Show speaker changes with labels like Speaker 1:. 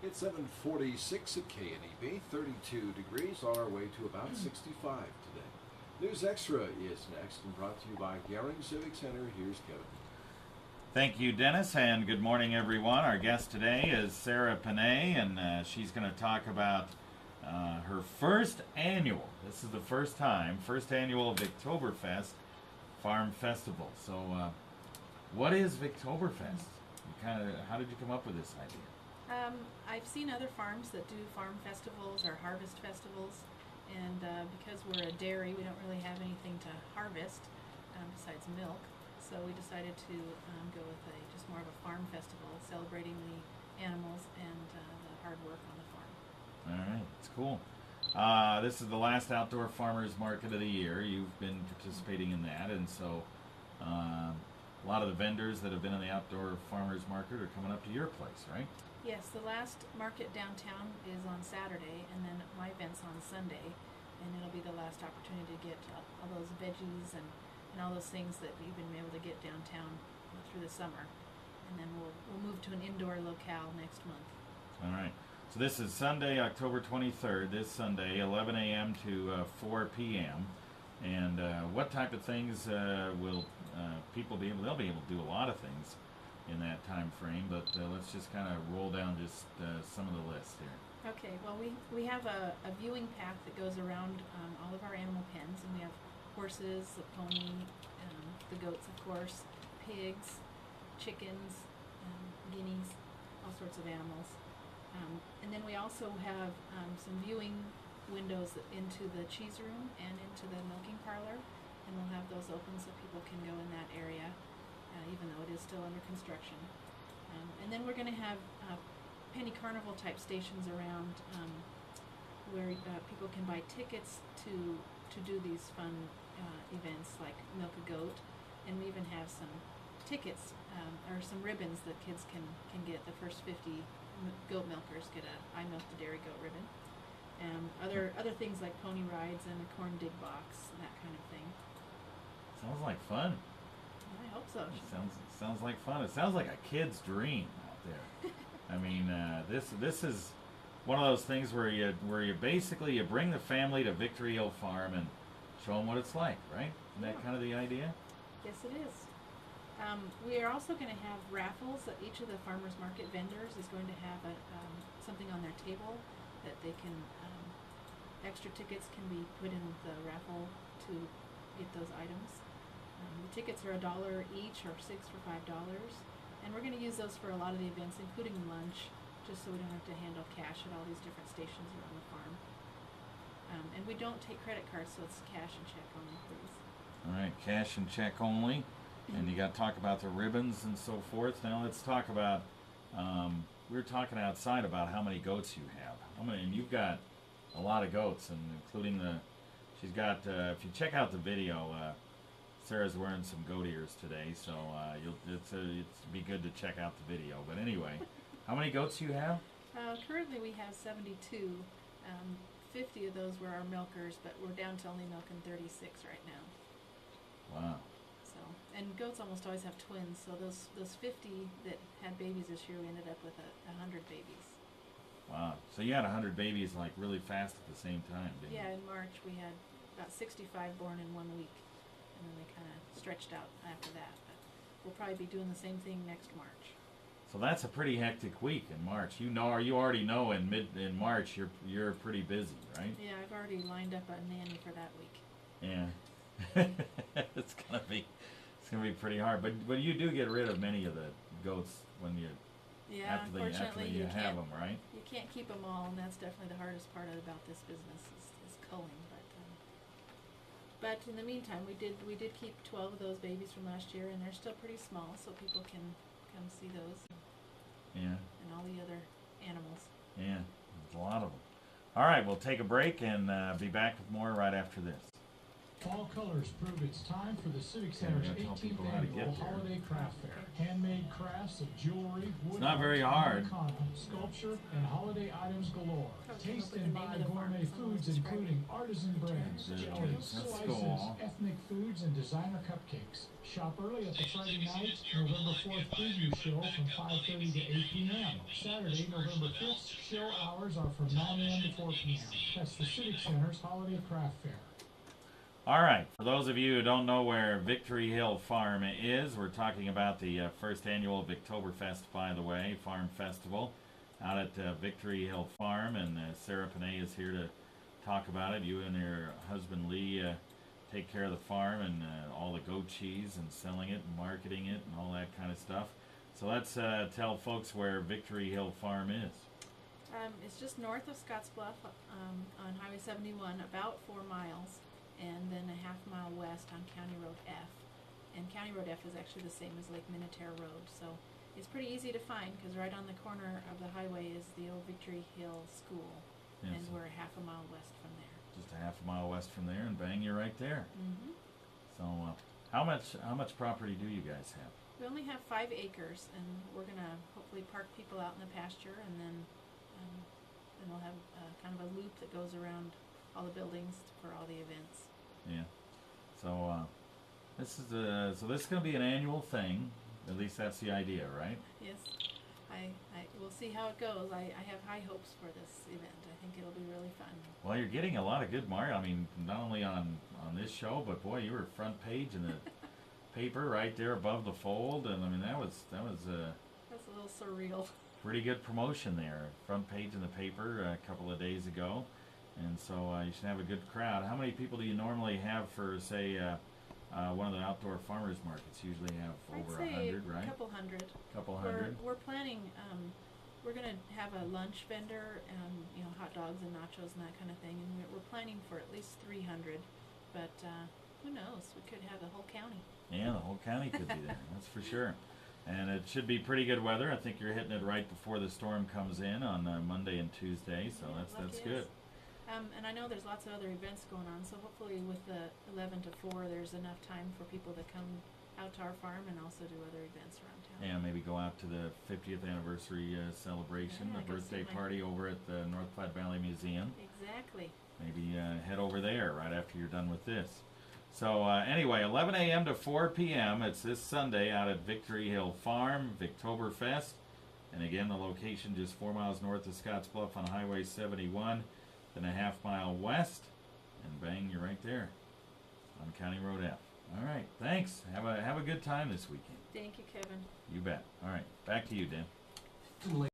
Speaker 1: It's 7:46 at KNEB, 32 degrees, on our way to about 65 today. News Extra is next and brought to you by Gehring Civic Center. Here's Kevin.
Speaker 2: Thank you, Dennis, and good morning, everyone. Our guest today is Sarah Pinet, and she's going to talk about her first annual, this is the first annual Victoberfest Farm Festival. So, what is Victoberfest? How did you come up with this idea?
Speaker 3: I've seen other farms that do farm festivals or harvest festivals, and because we're a dairy, we don't really have anything to harvest besides milk. So we decided to go with just more of a farm festival, celebrating the animals and the hard work on the farm.
Speaker 2: All right, it's cool. This is the last outdoor farmers market of the year. You've been participating in that, and so a lot of the vendors that have been in the outdoor farmers market are coming up to your place, right?
Speaker 3: Yes, the last market downtown is on Saturday, and then my event's on Sunday, and it'll be the last opportunity to get all those veggies and all those things that you've been able to get downtown through the summer. And then we'll move to an indoor locale next month.
Speaker 2: All right. So this is Sunday, October 23rd, this Sunday, 11 a.m. to 4 p.m. And what type of things will people be able, they'll be able to do a lot of things in that time frame, but let's just kind of roll down just some of the list here.
Speaker 3: Okay, well we have a viewing path that goes around all of our animal pens, and we have horses, the pony, the goats of course, pigs, chickens, guineas, all sorts of animals. And then we also have some viewing windows into the cheese room and into the milking parlor, and we'll have those open so people can go in that area, even though it is still under construction. And then we're going to have penny carnival type stations around where people can buy tickets to do these fun events like milk a goat, and we even have some tickets or some ribbons that kids can get. The first 50 goat milkers get a I Milk the Dairy Goat ribbon. Other things like pony rides and a corn dig box, and that kind of thing.
Speaker 2: Sounds like fun.
Speaker 3: I hope so.
Speaker 2: It sounds like fun. It sounds like a kid's dream out there. I mean, this is one of those things where you basically bring the family to Victory Hill Farm and show them what it's like, right? Isn't that kind of the idea?
Speaker 3: Yes, it is. We are also going to have raffles. Each of the farmers market vendors is going to have something on their table that they can. Extra tickets can be put in the raffle to get those items. The tickets are $1 each, or 6 for $5, and we're going to use those for a lot of the events, including lunch, just so we don't have to handle cash at all these different stations around the farm. And we don't take credit cards, so it's cash and check only, please.
Speaker 2: All right, cash and check only. And you got to talk about the ribbons and so forth. Now let's talk about, we were talking outside about how many goats you have. And you've got a lot of goats, and including she's got, if you check out the video, Sarah's wearing some goat ears today, so it'd be good to check out the video. But anyway, how many goats do you have?
Speaker 3: Currently we have 72. 50 of those were our milkers, but we're down to only milking 36 right now.
Speaker 2: Wow.
Speaker 3: So, and goats almost always have twins, so those 50 that had babies this year, we ended up with 100 babies.
Speaker 2: Wow. So you had 100 babies like really fast at the same time, didn't you?
Speaker 3: Yeah, in March we had about 65 born in 1 week, and then they kind of stretched out after that. But we'll probably be doing the same thing next March.
Speaker 2: So that's a pretty hectic week in March. You already know in March you're pretty busy, right?
Speaker 3: Yeah, I've already lined up a nanny for that week.
Speaker 2: Yeah. It's gonna be pretty hard. But you do get rid of many of the goats when you after you have them, right?
Speaker 3: You can't keep them all, and that's definitely the hardest part about this business is culling. But in the meantime, we did keep 12 of those babies from last year, and they're still pretty small, so people can come see those.
Speaker 2: Yeah.
Speaker 3: And all the other animals.
Speaker 2: Yeah, there's a lot of them. All right, we'll take a break and be back with more right after this.
Speaker 4: Fall colors prove it's time for the Civic
Speaker 2: Okay, we
Speaker 4: Center's
Speaker 2: gotta tell
Speaker 4: 18th
Speaker 2: people how to
Speaker 4: annual
Speaker 2: get there.
Speaker 4: Holiday Craft Fair. Handmade crafts of jewelry, wood
Speaker 2: not very
Speaker 4: arts,
Speaker 2: hard.
Speaker 4: Americana, sculpture, and holiday items galore.
Speaker 3: Oh,
Speaker 4: Taste
Speaker 3: with the
Speaker 4: and
Speaker 3: name
Speaker 4: buy
Speaker 3: of the farm,
Speaker 4: gourmet
Speaker 3: someone
Speaker 4: foods
Speaker 3: was describing.
Speaker 4: including artisan breads,
Speaker 2: Good.
Speaker 4: jellies,
Speaker 2: That's
Speaker 4: slices,
Speaker 2: cool.
Speaker 4: ethnic foods, and designer cupcakes. Shop early at the Friday night, November 4th preview show from 5:30 to 8 p.m. Saturday, November 5th, show hours are from 9 a.m. to 4 p.m. That's the Civic Center's Holiday Craft Fair.
Speaker 2: All right, for those of you who don't know where Victory Hill Farm is, we're talking about the first annual Victoberfest, by the way, farm festival out at Victory Hill Farm, and Sarah Pinet is here to talk about it. You and your husband Lee take care of the farm and all the goat cheese and selling it and marketing it and all that kind of stuff. So let's tell folks where Victory Hill Farm is.
Speaker 3: It's just north of Scottsbluff on Highway 71, about 4 miles, and then a half mile west on County Road F. And County Road F is actually the same as Lake Minnetonka Road, so it's pretty easy to find because right on the corner of the highway is the old Victory Hill School,
Speaker 2: Yes.
Speaker 3: and we're a half a mile west from there.
Speaker 2: Just a half a mile west from there, and bang, you're right there.
Speaker 3: Mm-hmm.
Speaker 2: So how much property do you guys have?
Speaker 3: We only have 5 acres, and we're gonna hopefully park people out in the pasture, and then we'll have kind of a loop that goes around all the buildings for all the events.
Speaker 2: Yeah. So this is going to be an annual thing. At least that's the idea, right?
Speaker 3: Yes, we'll see how it goes. I have high hopes for this event. I think it'll be really fun.
Speaker 2: Well, you're getting a lot of good mark. I mean, not only on this show, but boy, you were front page in the paper right there above the fold, and I mean that was
Speaker 3: That's a little surreal.
Speaker 2: pretty good promotion there. Front page in the paper a couple of days ago, and so you should have a good crowd. How many people do you normally have for, say, one of the outdoor farmers markets? Usually have over
Speaker 3: I'd say
Speaker 2: 100, right?
Speaker 3: a couple hundred.
Speaker 2: Couple hundred.
Speaker 3: We're planning. We're gonna have a lunch vendor, hot dogs and nachos and that kind of thing, and we're planning for at least 300. But who knows? We could have the whole county.
Speaker 2: Yeah, the whole county could be there. That's for sure. And it should be pretty good weather. I think you're hitting it right before the storm comes in on Monday and Tuesday, so
Speaker 3: Yeah,
Speaker 2: that's
Speaker 3: lucky
Speaker 2: good.
Speaker 3: us. And I know there's lots of other events going on, so hopefully with the 11 to 4, there's enough time for people to come out to our farm and also do other events around town.
Speaker 2: And maybe go out to the 50th anniversary celebration,
Speaker 3: Yeah, I
Speaker 2: the
Speaker 3: could
Speaker 2: birthday
Speaker 3: see my-
Speaker 2: party over at the North Platte Valley Museum.
Speaker 3: Exactly.
Speaker 2: Maybe head over there right after you're done with this. So anyway, 11 a.m. to 4 p.m. It's this Sunday out at Victory Hill Farm, Victoberfest. And again, the location just 4 miles north of Scottsbluff on Highway 71, then a half mile west, and bang, you're right there on County Road F. All right, thanks. Have a good time this weekend.
Speaker 3: Thank you, Kevin.
Speaker 2: You bet. All right, back to you, Dan.